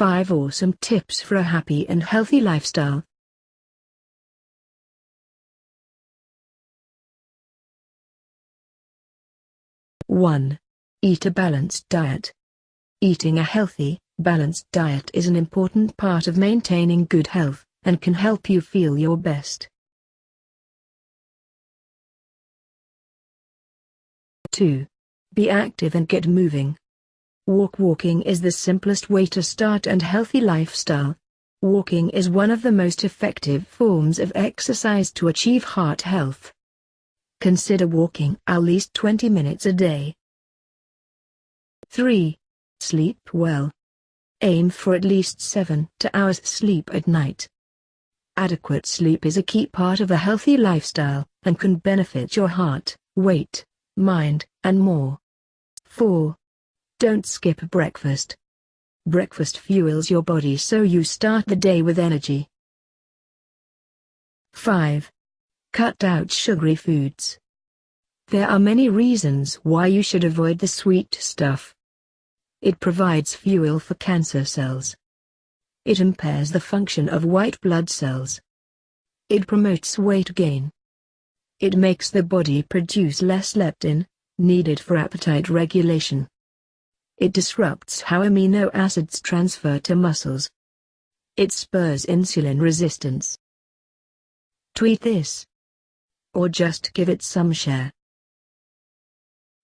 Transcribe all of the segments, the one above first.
5 awesome tips for a happy and healthy lifestyle. One. Eat a balanced diet. Eating a healthy, balanced diet is an important part of maintaining good health, and can help you feel your best. 2. Be active and get moving. Walking is the simplest way to start a healthy lifestyle. Walking is one of the most effective forms of exercise to achieve heart health. Consider walking at least 20 minutes a day. 3. Sleep well. Aim for at least 7 hours sleep at night. Adequate sleep is a key part of a healthy lifestyle, and can benefit your heart, weight, mind, and more. 4. Don't skip breakfast. Breakfast fuels your body so you start the day with energy. 5. Cut out sugary foods. There are many reasons why you should avoid the sweet stuff. It provides fuel for cancer cells. It impairs the function of white blood cells. It promotes weight gain. It makes the body produce less leptin, needed for appetite regulation. It disrupts how amino acids transfer to muscles. It spurs insulin resistance. Tweet this. Or just give it some share.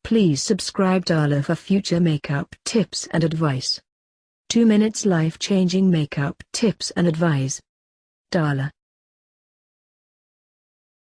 Please subscribe Darla for future makeup tips and advice. 2 minutes life-changing makeup tips and advice. Darla.